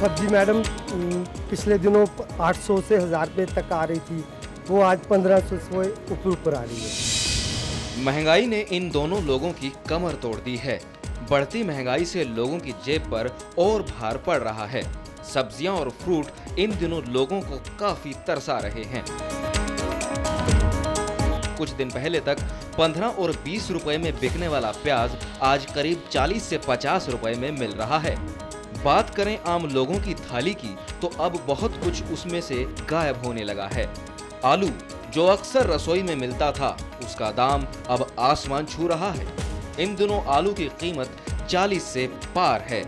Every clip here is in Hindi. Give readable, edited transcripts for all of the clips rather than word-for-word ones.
सब्जी मैडम पिछले दिनों 800 से 1000 रुपये तक आ रही थी, वो आज 1500 से ऊपर आ रही है। महंगाई ने इन दोनों लोगों की कमर तोड़ दी है। बढ़ती महंगाई से लोगों की जेब पर और भार पड़ रहा है। सब्जियां और फ्रूट इन दिनों लोगों को काफी तरसा रहे हैं। कुछ दिन पहले तक 15 और 20 रुपए में बिकने वाला प्याज आज करीब 40 से 50 रुपए में मिल रहा है। बात करें आम लोगों की थाली की, तो अब बहुत कुछ उसमें से गायब होने लगा है। आलू, जो अक्सर रसोई में मिलता था, उसका दाम अब आसमान छू रहा है। इन दिनों आलू की कीमत 40 से पार है।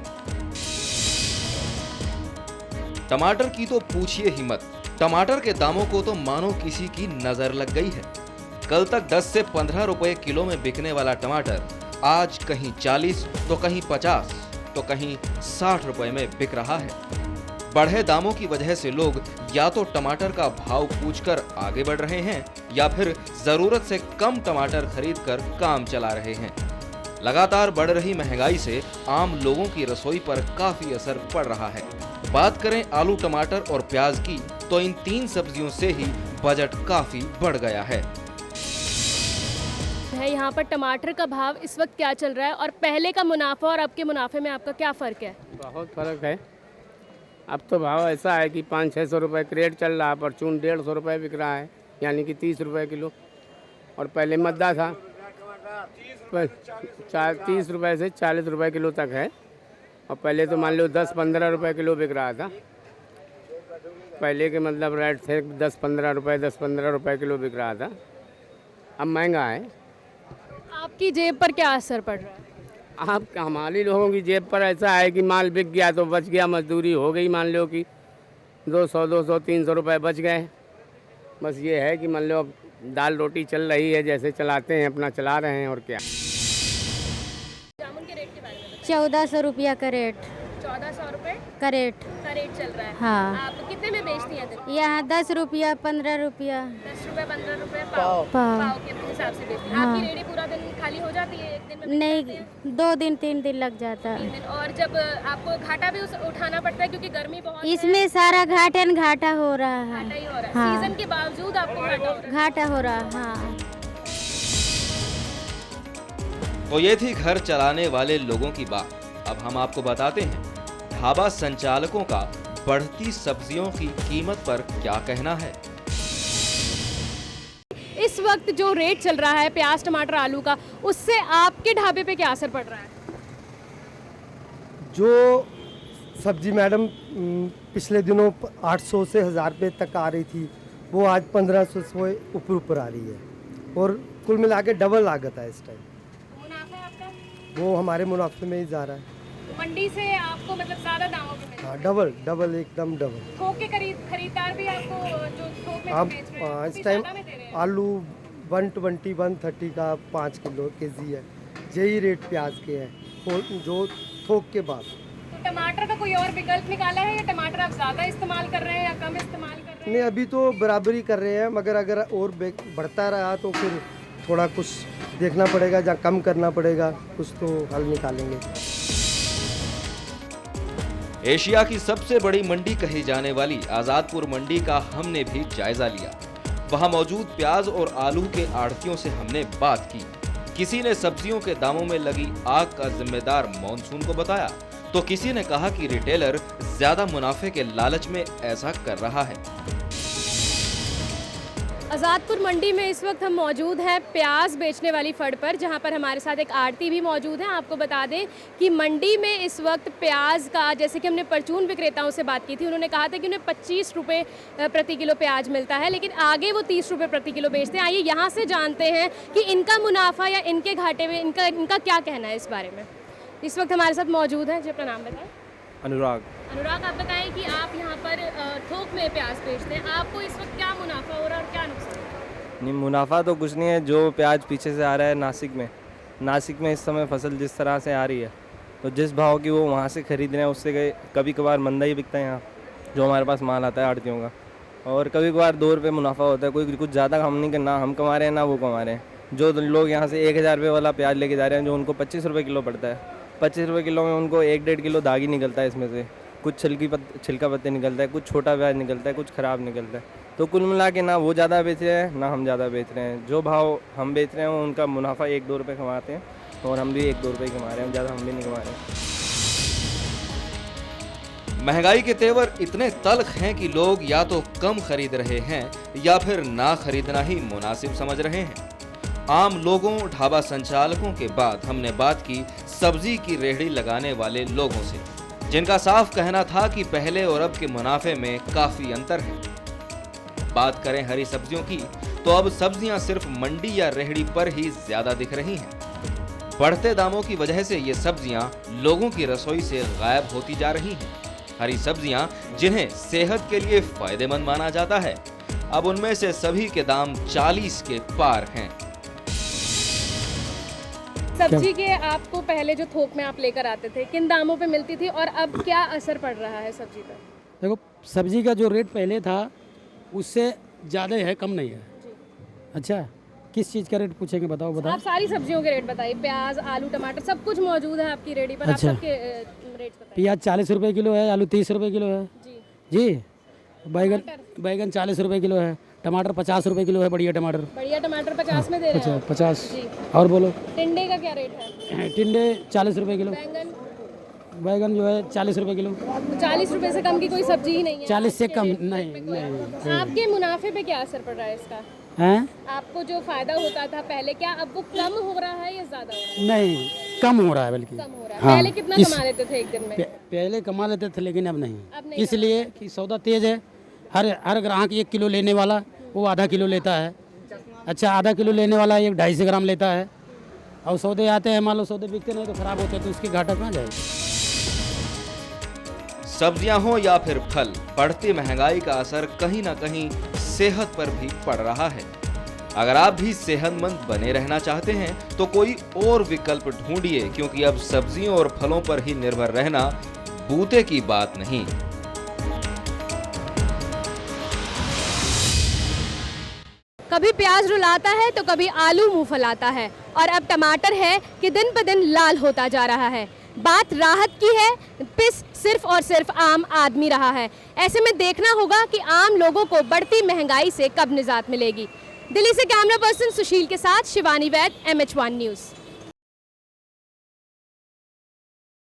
टमाटर की तो पूछिए ही मत। टमाटर के दामों को तो मानो किसी की नजर लग गई है। कल तक 10 से 15 रुपए किलो में बिकने वाला टमाटर आज कहीं 40 तो कहीं 50 तो कहीं 60 रुपए में बिक रहा है। बढ़े दामों की वजह से लोग या तो टमाटर का भाव पूछकर आगे बढ़ रहे हैं या फिर जरूरत से कम टमाटर खरीदकर काम चला रहे हैं। लगातार बढ़ रही महंगाई से आम लोगों की रसोई पर काफी असर पड़ रहा है। बात करें आलू, टमाटर और प्याज की, तो इन तीन सब्जियों से ही बजट काफी बढ़ गया है। यहाँ पर टमाटर का भाव इस वक्त क्या चल रहा है और पहले का मुनाफा और अब के मुनाफे में आपका क्या फ़र्क है? बहुत फ़र्क है। अब तो भाव ऐसा है कि 500-600 रुपये क्रेट चल रहा है, परचून 150 रुपये बिक रहा है, यानी कि 30 रुपये किलो। और पहले मद्दा था 30 रुपये से 40 रुपये किलो तक है। और पहले तो मान लो 10-15 रुपये किलो बिक रहा था। पहले के मतलब रेट थे 10-15 रुपये, 10-15 रुपये किलो बिक रहा था। अब महंगा है। आपकी जेब पर क्या असर पड़ रहा है? आप हमारे लोगों की जेब पर ऐसा है कि माल बिक गया तो बच गया, मजदूरी हो गई, मान लो कि 200-300 रुपए बच गए। बस ये है कि मान लो अब दाल रोटी चल रही है, जैसे चलाते हैं अपना चला रहे हैं, और क्या। जामुन के रेट के बारे में 1400 रुपया करेट। 1400 रुपये करेट का रेट चल रहा है। हाँ। आप कितने में बेचती हैं? यहाँ 10 रुपया 15 रुपया 10 रुपये 15 रुपये पाव पाव के हिसाब से बेचती हैं। हाँ। आपकी रेडी पूरा दिन खाली हो जाती है? एक दिन में नहीं, 2 दिन 3 दिन लग जाता है। और जब आपको घाटा भी उठाना पड़ता है क्योंकि गर्मी बहुत है। इसमें सारा घाटा हो रहा है। घाटा ही हो रहा है। हाँ। सीजन के बावजूद आपको घाटा हो रहा है। घाटा हो रहा है। हाँ। तो ये थी घर चलाने वाले लोगों की बात। अब हम आपको बताते हैं ढाबा संचालकों का बढ़ती सब्जियों की कीमत पर क्या कहना है। इस वक्त जो रेट चल रहा है प्याज, टमाटर, आलू का, उससे आपके ढाबे पे क्या असर पड़ रहा है? जो सब्जी मैडम पिछले दिनों 800 से 1000 रुपये तक आ रही थी, वो आज 1500 से ऊपर आ रही है। और कुल मिला के डबल लागत है इस टाइम। मुनाफा आपका? वो हमारे मुनाफे में ही जा रहा है। मंडी से आपको मतलब ज्यादा दामों पे मिल रहा है? हाँ, डबल एकदम डबल। थोक के खरीदार भी आपको जो थोक में आप बेच रहे हैं इस टाइम आलू 120-130 का 5 किलो केजी है। यही रेट प्याज के हैं जो थोक के बाद। तो टमाटर का कोई और विकल्प निकाला है या टमाटर आप ज़्यादा इस्तेमाल कर रहे हैं या कम इस्तेमाल कर रहे हैं? नहीं, अभी तो बराबरी कर रहे हैं, मगर अगर और बढ़ता रहा तो फिर थोड़ा कुछ देखना पड़ेगा, या कम करना पड़ेगा, कुछ तो हल निकालेंगे। एशिया की सबसे बड़ी मंडी कही जाने वाली आजादपुर मंडी का हमने भी जायजा लिया। वहां मौजूद प्याज और आलू के आढ़तियों से हमने बात की। किसी ने सब्जियों के दामों में लगी आग का जिम्मेदार मॉनसून को बताया, तो किसी ने कहा कि रिटेलर ज्यादा मुनाफे के लालच में ऐसा कर रहा है। आज़ादपुर मंडी में इस वक्त हम मौजूद हैं प्याज बेचने वाली फड़ पर, जहां पर हमारे साथ एक आड़ती भी मौजूद है। आपको बता दें कि मंडी में इस वक्त प्याज का, जैसे कि हमने परचून विक्रेताओं से बात की थी, उन्होंने कहा था कि उन्हें 25 रुपये प्रति किलो प्याज मिलता है, लेकिन आगे वो 30 रुपये प्रति किलो बेचते हैं। आइए यहाँ से जानते हैं कि इनका मुनाफा या इनके घाटे में इनका क्या कहना है इस बारे में। इस वक्त हमारे साथ मौजूद है, जी अपना नाम बताएं। अनुराग। अनुराग, आप बताएं कि आप यहाँ पर थोक में प्याज बेचते हैं, आपको इस वक्त क्या मुनाफा हो रहा है और क्या नुकसान? नहीं, मुनाफा तो कुछ नहीं है। जो प्याज पीछे से आ रहा है नासिक में इस समय फसल जिस तरह से आ रही है, तो जिस भाव की वो वहाँ से खरीद रहे हैं, उससे कभी कभार मंदा ही बिकता है यहाँ जो हमारे पास माल आता है आड़तियों का। और कभी कभार 2 रुपये मुनाफा होता है। कोई कुछ ज़्यादा हम नहीं करना, हम कमा रहे हैं ना वो कमा रहे हैं। जो लोग यहाँ से 1000 रुपये वाला प्याज लेके जा रहे हैं, जो उनको 25 रुपये किलो पड़ता है, 25 रुपये किलो में उनको 1-1.5 किलो दाग ही निकलता है इसमें से। कुछ छिलका पत्ते निकलता है, कुछ छोटा प्याज निकलता है, कुछ ख़राब निकलता है। तो कुल मिला के ना वो ज़्यादा बेच रहे हैं ना हम ज़्यादा बेच रहे हैं। जो भाव हम बेच रहे हैं उनका मुनाफा 1-2 रुपये कमाते हैं और हम भी 1-2 रुपये कमा रहे हैं, ज़्यादा हम भी नहीं कमा रहे हैं। महंगाई के तेवर इतने तल्ख हैं कि लोग या तो कम खरीद रहे हैं या फिर ना खरीदना ही मुनासिब समझ रहे हैं। आम लोगों, ढाबा संचालकों के बाद हमने बात की सब्जी की रेहड़ी लगाने वाले लोगों से, जिनका साफ कहना था कि पहले और अब के मुनाफे में काफी अंतर है। बात करें हरी सब्जियों की तो अब सब्जियां सिर्फ मंडी या रेहड़ी पर ही ज्यादा दिख रही हैं। बढ़ते दामों की वजह से ये सब्जियां लोगों की रसोई से गायब होती जा रही हैं। हरी सब्जियां जिन्हें सेहत के लिए फायदेमंद माना जाता है, अब उनमें से सभी के दाम 40 के पार हैं। सब्जी के आपको पहले जो थोक में आप लेकर आते थे किन दामों पे मिलती थी और अब क्या असर पड़ रहा है सब्जी पर? देखो, सब्जी का जो रेट पहले था उससे ज़्यादा है, कम नहीं है। अच्छा, किस चीज़ का रेट पूछेंगे? बताओ। आप सारी सब्जियों के रेट बताइए। प्याज, आलू, टमाटर सब कुछ मौजूद है आपकी रेडी पर। अच्छा। आप सबके रेट बताइए। प्याज 40 रुपए किलो है, आलू 30 रुपए किलो है जी। बैगन 40 रुपए किलो है, टमाटर 50 रुपए किलो है। बढ़िया टमाटर 50 में दे रहे हैं 50। जी। और बोलो। टिंडे का क्या रेट है? टिंडे 40 रुपए किलो। बैगन जो है 40 रुपए किलो। 40 रुपए से कम की कोई सब्जी ही नहीं है। 40 से कम नहीं। आपके मुनाफे पे क्या असर पड़ रहा है इसका? हैं? आपको जो फायदा होता था पहले, क्या अब वो कम हो रहा है या ज्यादा हो रहा है? नहीं, कम हो रहा है बल्कि। कम हो रहा है। हाँ, पहले कितना कमा लेते थे एक दिन में? पहले कमा लेते थे लेकिन अब नहीं। अब नहीं इसलिए कि सौदा तेज है। हर ग्राहक 1 किलो लेने वाला वो आधा किलो लेता है। अच्छा, आधा किलो लेने वाला 1-250 ग्राम लेता है। और सौदे आते हैं, मान लो सौदे बिकते नहीं तो खराब होते हैं, तो उसकी घाटा कहाँ जाएगी? सब्जियां हो या फिर फल, बढ़ती महंगाई का असर कहीं ना कहीं सेहत पर भी पड़ रहा है। अगर आप भी सेहतमंद बने रहना चाहते हैं तो कोई और विकल्प ढूंढिए, क्योंकि अब सब्जियों और फलों पर ही निर्भर रहना बूते की बात नहीं। कभी प्याज रुलाता है तो कभी आलू मुंह फैलाता है, और अब टमाटर है कि दिन ब दिन लाल होता जा रहा है। बात राहत की है, पिस सिर्फ और सिर्फ आम आदमी रहा है। ऐसे में देखना होगा कि आम लोगों को बढ़ती महंगाई से कब निजात मिलेगी। दिल्ली से कैमरा पर्सन सुशील के साथ शिवानी वैद, MH1 न्यूज़।